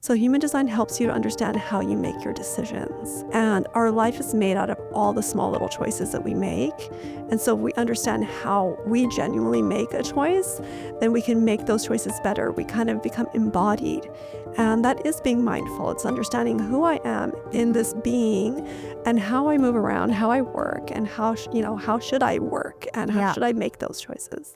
So human design helps you to understand how you make your decisions. And our life is made out of all the small little choices that we make. And so if we understand how we genuinely make a choice, then we can make those choices better. We kind of become embodied. And that is being mindful. It's understanding who I am in this being and how I move around, how I work, and how should I work, and how should I make those choices.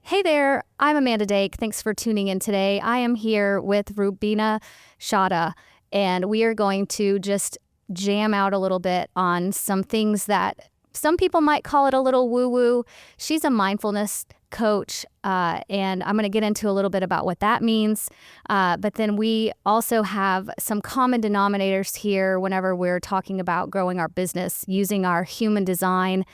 Hey there, I'm Amanda Dake. Thanks for tuning in today. I am here with Rubina Chadha, and we are going to just jam out a little bit on some things that some people might call it a little woo-woo. She's a mindfulness coach, and I'm going to get into a little bit about what that means. But then we also have some common denominators here whenever we're talking about growing our business using our human design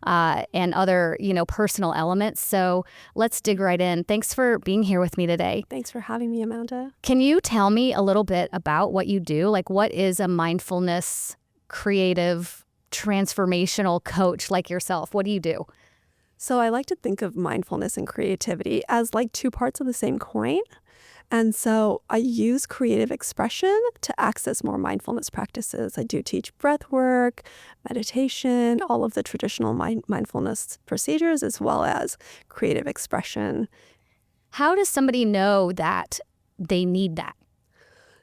and other, personal elements. So let's dig right in. Thanks for being here with me today. Thanks for having me, Amanda. Can you tell me a little bit about what you do? Like, what is a mindfulness, creative, transformational coach like yourself? What do you do? So I like to think of mindfulness and creativity as like two parts of the same coin. And so I use creative expression to access more mindfulness practices. I do teach breathwork, meditation, all of the traditional mindfulness procedures, as well as creative expression. How does somebody know that they need that?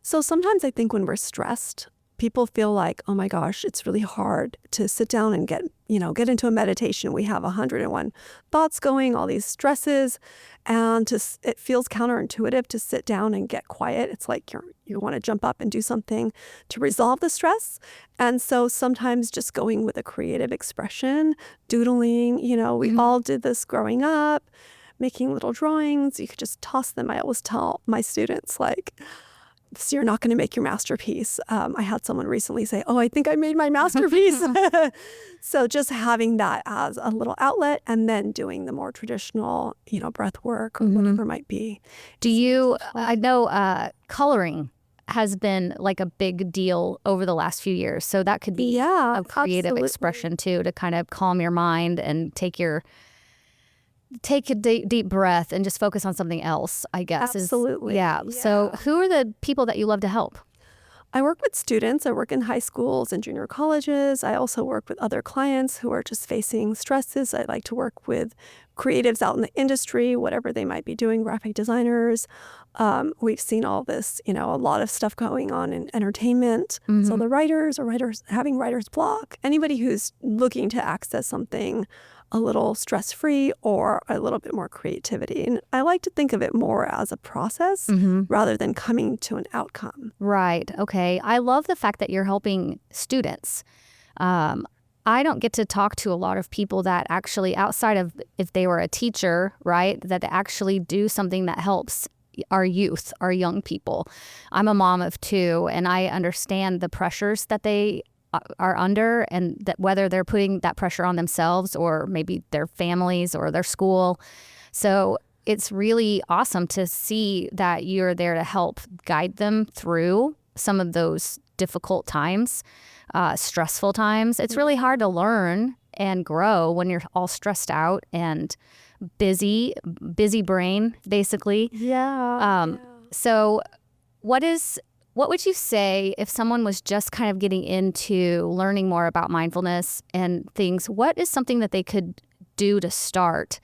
So sometimes I think when we're stressed, people feel like, oh my gosh, it's really hard to sit down and get into a meditation. We have 101 thoughts going, all these stresses, and it feels counterintuitive to sit down and get quiet. It's like you want to jump up and do something to resolve the stress. And so sometimes just going with a creative expression, doodling, we all did this growing up, making little drawings. You could just toss them. I always tell my students, like, so you're not going to make your masterpiece. I had someone recently say, oh, I think I made my masterpiece. So just having that as a little outlet and then doing the more traditional, breath work or whatever it might be. I know coloring has been like a big deal over the last few years. So that could be a creative expression too, to kind of calm your mind and take a deep breath and just focus on something else, I guess. Absolutely. Yeah. So who are the people that you love to help? I work with students. I work in high schools and junior colleges. I also work with other clients who are just facing stresses. I like to work with creatives out in the industry, whatever they might be doing, graphic designers. We've seen all this, a lot of stuff going on in entertainment. Mm-hmm. So the writers having writer's block, anybody who's looking to access something a little stress-free or a little bit more creativity. And I like to think of it more as a process rather than coming to an outcome. Right. Okay. I love the fact that you're helping students. I don't get to talk to a lot of people that actually, outside of if they were a teacher, right, that actually do something that helps our youth, our young people. I'm a mom of two, and I understand the pressures that they are under, and that whether they're putting that pressure on themselves or maybe their families or their school. So it's really awesome to see that you're there to help guide them through some of those difficult times, stressful times. It's really hard to learn and grow when you're all stressed out and busy brain, basically. Yeah. So what would you say if someone was just kind of getting into learning more about mindfulness and things? What is something that they could do to start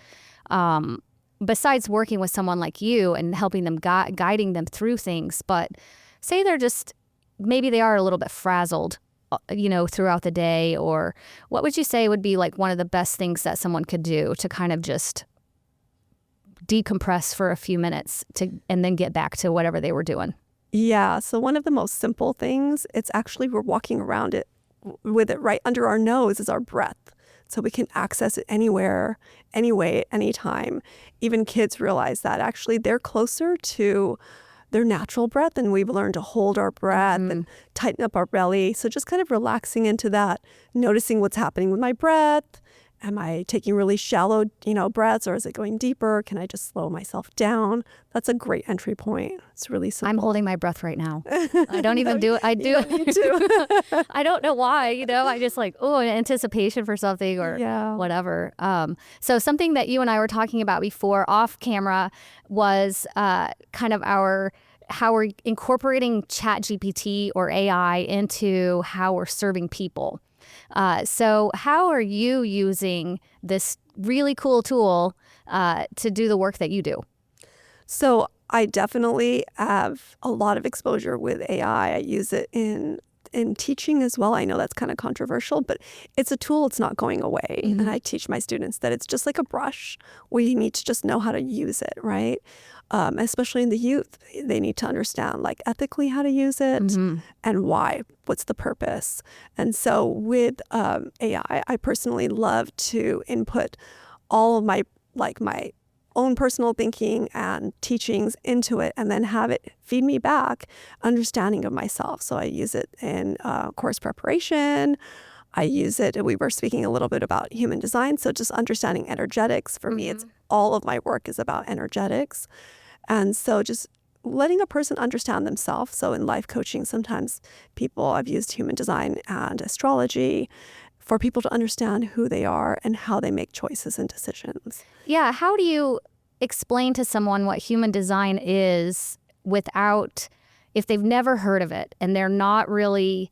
besides working with someone like you and helping them, guiding them through things? But say maybe they are a little bit frazzled, throughout the day, or what would you say would be like one of the best things that someone could do to kind of just decompress for a few minutes and then get back to whatever they were doing? Yeah. So one of the most simple things, it's actually we're walking around it with it right under our nose is our breath. So we can access it anywhere, anyway, anytime. Even kids realize that actually they're closer to their natural breath, and we've learned to hold our breath and tighten up our belly. So just kind of relaxing into that, noticing what's happening with my breath, Am I taking really shallow, breaths, or is it going deeper? Can I just slow myself down? That's a great entry point. It's really simple. I'm holding my breath right now. I don't even do it. I do. You don't need to. I don't know why, I just like, anticipation for something or whatever. So something that you and I were talking about before off camera was kind of how we're incorporating ChatGPT or AI into how we're serving people. So how are you using this really cool tool to do the work that you do? So I definitely have a lot of exposure with AI. I use it in teaching as well. I know that's kind of controversial, but it's a tool. It's not going away. Mm-hmm. And I teach my students that it's just like a brush. We need to just know how to use it, right? Especially in the youth, they need to understand like ethically how to use it and why. What's the purpose? And so with AI, I personally love to input all of my own personal thinking and teachings into it, and then have it feed me back understanding of myself. So I use it in course preparation. I use it, we were speaking a little bit about human design, so just understanding energetics. For me, it's all of my work is about energetics. And so just letting a person understand themselves. So in life coaching, sometimes I've used human design and astrology for people to understand who they are and how they make choices and decisions. Yeah. How do you explain to someone what human design is if they've never heard of it and they're not really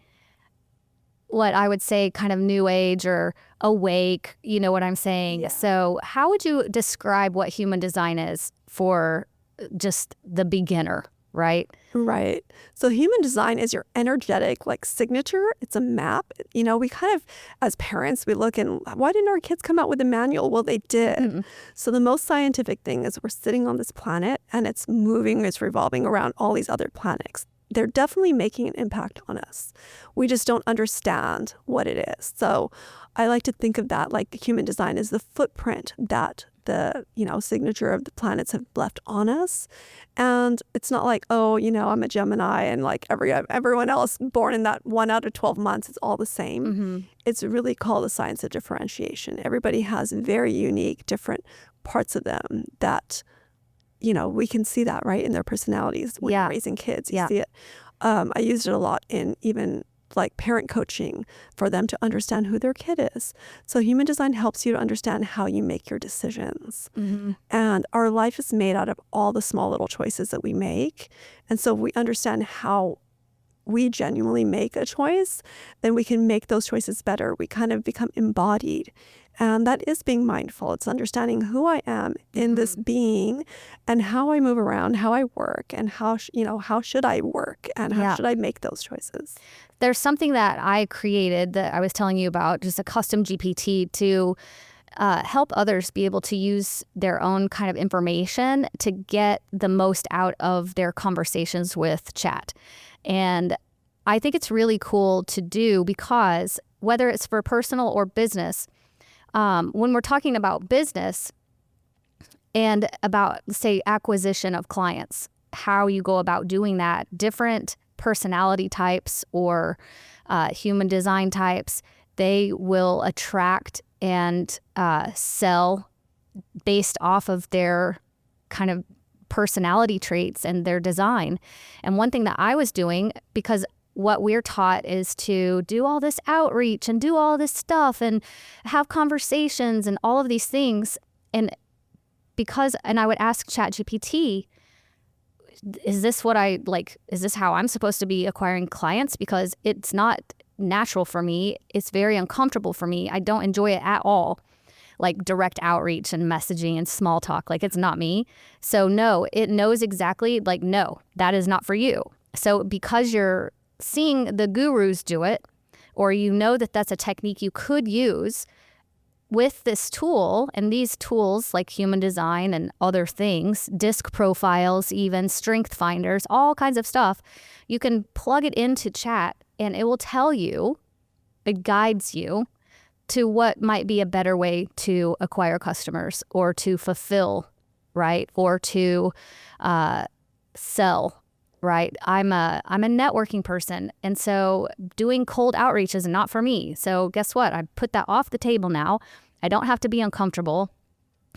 what I would say kind of new age or awake, you know what I'm saying? Yeah. So how would you describe what human design is for just the beginner, right? Right. So human design is your energetic signature. It's a map. We kind of, as parents, we look and why didn't our kids come out with a manual? Well, they did. Mm-hmm. So the most scientific thing is we're sitting on this planet and it's moving, it's revolving around all these other planets. They're definitely making an impact on us. We just don't understand what it is. So I like to think of that like human design is the footprint that the signature of the planets have left on us. And it's not like, I'm a Gemini and like everyone else born in that 1 out of 12 months, it's all the same. Mm-hmm. It's really called the science of differentiation. Everybody has very unique, different parts of them that we can see that, right, in their personalities when you're raising kids. You see it. I used it a lot in even parent coaching for them to understand who their kid is. So human design helps you to understand how you make your decisions. Mm-hmm. And our life is made out of all the small little choices that we make. And so if we understand how we genuinely make a choice, then we can make those choices better. We kind of become embodied. And that is being mindful. It's understanding who I am in this being and how I move around, how I work, and how should I work and how should I make those choices. There's something that I created that I was telling you about, just a custom GPT to help others be able to use their own kind of information to get the most out of their conversations with chat. And I think it's really cool to do because whether it's for personal or business, when we're talking about business and about, say, acquisition of clients, how you go about doing that, different personality types or human design types, they will attract and sell based off of their kind of personality traits and their design. And one thing that I was doing, because what we're taught is to do all this outreach and do all this stuff and have conversations and all of these things. And I would ask ChatGPT, is this what is this how I'm supposed to be acquiring clients? Because it's not natural for me. It's very uncomfortable for me. I don't enjoy it at all. Like direct outreach and messaging and small talk. It's not me. So no, it knows exactly no, that is not for you. So because you're seeing the gurus do it, or that that's a technique you could use with this tool, and these tools like human design and other things, disc profiles, even strength finders, all kinds of stuff, you can plug it into chat and it will tell you, it guides you to what might be a better way to acquire customers or to fulfill, right? Or to sell. Right. I'm a networking person. And so doing cold outreach is not for me. So guess what? I put that off the table now. I don't have to be uncomfortable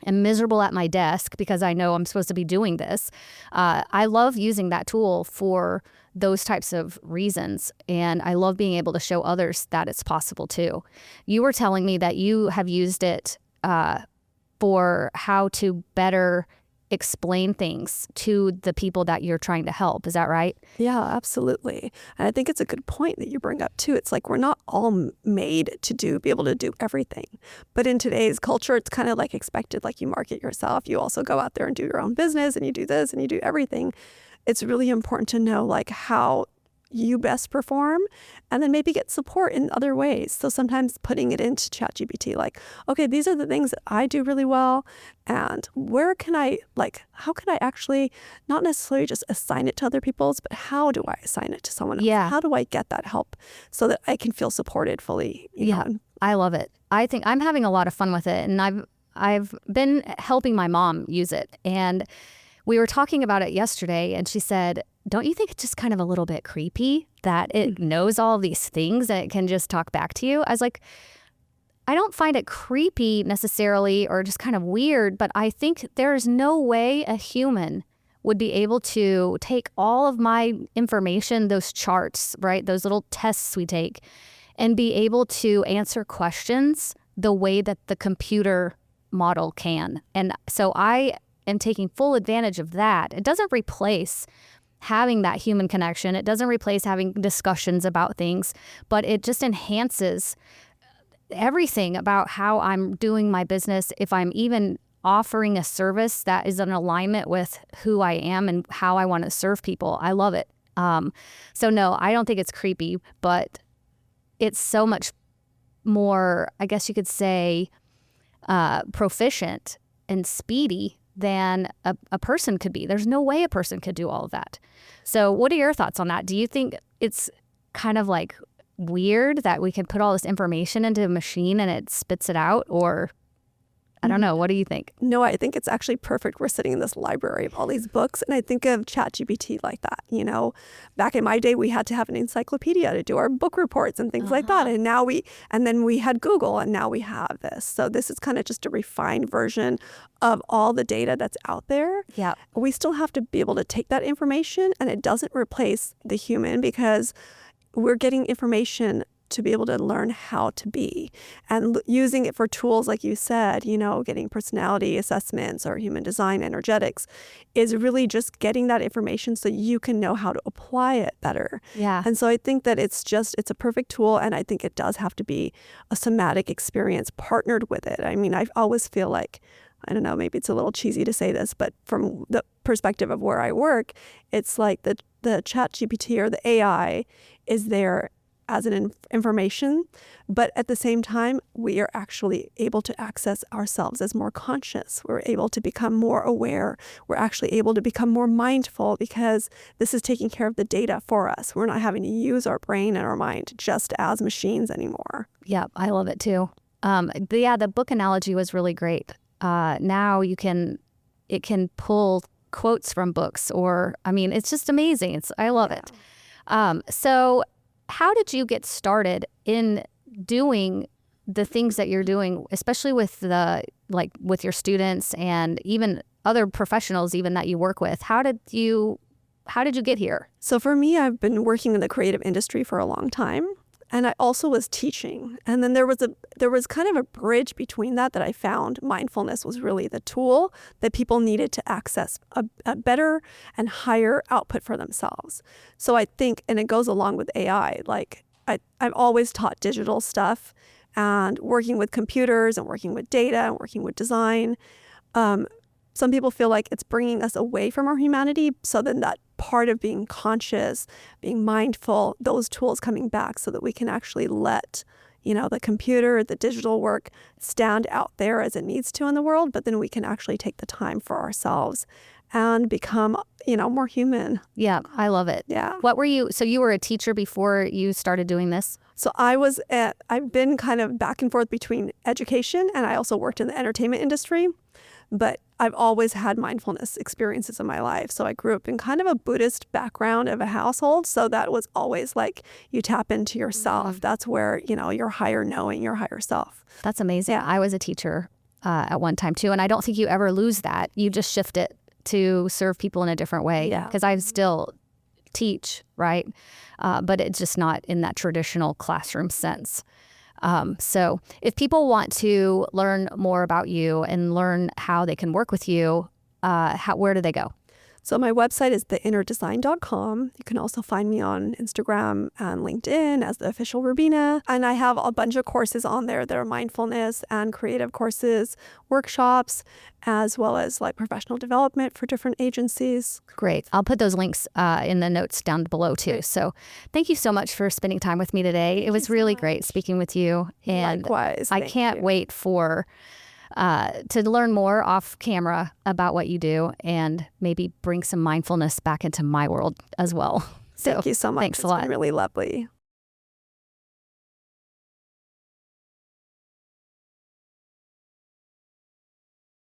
and miserable at my desk because I know I'm supposed to be doing this. I love using that tool for those types of reasons. And I love being able to show others that it's possible too. You were telling me that you have used it for how to better explain things to the people that you're trying to help. Is that right? Yeah, absolutely. And I think it's a good point that you bring up too. It's like we're not all made to be able to do everything. But in today's culture, it's kind of like expected, like you market yourself. You also go out there and do your own business and you do this and you do everything. It's really important to know like how you best perform and then maybe get support in other ways. So sometimes putting it into ChatGPT, like, okay, these are the things that I do really well. And how can I actually not necessarily just assign it to other people's, but how do I assign it to someone else? Yeah. How do I get that help so that I can feel supported fully? Yeah, I love it. I think I'm having a lot of fun with it. And I've been helping my mom use it. And we were talking about it yesterday and she said, don't you think it's just kind of a little bit creepy that it knows all of these things and it can just talk back to you? I was like, I don't find it creepy necessarily or just kind of weird, but I think there's no way a human would be able to take all of my information, those charts, right, those little tests we take, and be able to answer questions the way that the computer model can. And so I am taking full advantage of that. It doesn't replace having that human connection. It doesn't replace having discussions about things, but it just enhances everything about how I'm doing my business. If I'm even offering a service that is in alignment with who I am and how I want to serve people, I love it. So no, I don't think it's creepy, but it's so much more, I guess you could say, proficient and speedy than a person could be. There's no way a person could do all of that. So what are your thoughts on that? Do you think it's kind of like weird that we can put all this information into a machine and it spits it out? Or I don't know. What do you think? No, I think it's actually perfect. We're sitting in this library of all these books, and I think of ChatGPT like that. You know, back in my day, we had to have an encyclopedia to do our book reports and things like that. And then we had Google, and now we have this. So this is kind of just a refined version of all the data that's out there. Yeah. We still have to be able to take that information, and it doesn't replace the human because we're getting information to be able to learn how to be, and using it for tools like you said, you know, getting personality assessments or human design energetics is really just getting that information so you can know how to apply it better. Yeah. And so I think that it's a perfect tool, and I think it does have to be a somatic experience partnered with it. I mean, I always feel like, I don't know, maybe it's a little cheesy to say this, but from the perspective of where I work, it's like the ChatGPT or the AI is there as an information, but at the same time, we are actually able to access ourselves as more conscious. We're able to become more aware. We're actually able to become more mindful because this is taking care of the data for us. We're not having to use our brain and our mind just as machines anymore. Yeah, I love it too. The book analogy was really great. Now it can pull quotes from books, or I mean, it's just amazing. I love it. So how did you get started in doing the things that you're doing, especially with with your students and even other professionals even that you work with? How did you get here? So for me, I've been working in the creative industry for a long time, and I also was teaching. And then there was kind of a bridge between that I found mindfulness was really the tool that people needed to access a better and higher output for themselves. So I think, and it goes along with AI, like I've always taught digital stuff and working with computers and working with data and working with design. Some people feel like it's bringing us away from our humanity. So then that part of being conscious, being mindful, those tools coming back so that we can actually let, the computer, the digital work stand out there as it needs to in the world, but then we can actually take the time for ourselves and become, more human. Yeah, I love it. Yeah. So you were a teacher before you started doing this? So I've been kind of back and forth between education, and I also worked in the entertainment industry. but I've always had mindfulness experiences in my life. So I grew up in kind of a Buddhist background of a household. So that was always like you tap into yourself. That's where, your higher knowing, your higher self. That's amazing. Yeah. I was a teacher at one time too. And I don't think you ever lose that. You just shift it to serve people in a different way. Yeah. Because I still teach, right? But it's just not in that traditional classroom sense. So if people want to learn more about you and learn how they can work with you, where do they go? So my website is theinnerdesign.com. You can also find me on Instagram and LinkedIn as the official Rubina. And I have a bunch of courses on there that are mindfulness and creative courses, workshops, as well as like professional development for different agencies. Great. I'll put those links in the notes down below too. So thank you so much for spending time with me today. It was really great speaking with you. And likewise. I can't wait to learn more off camera about what you do and maybe bring some mindfulness back into my world as well. So thank you so much. Thanks a lot. It's been really lovely.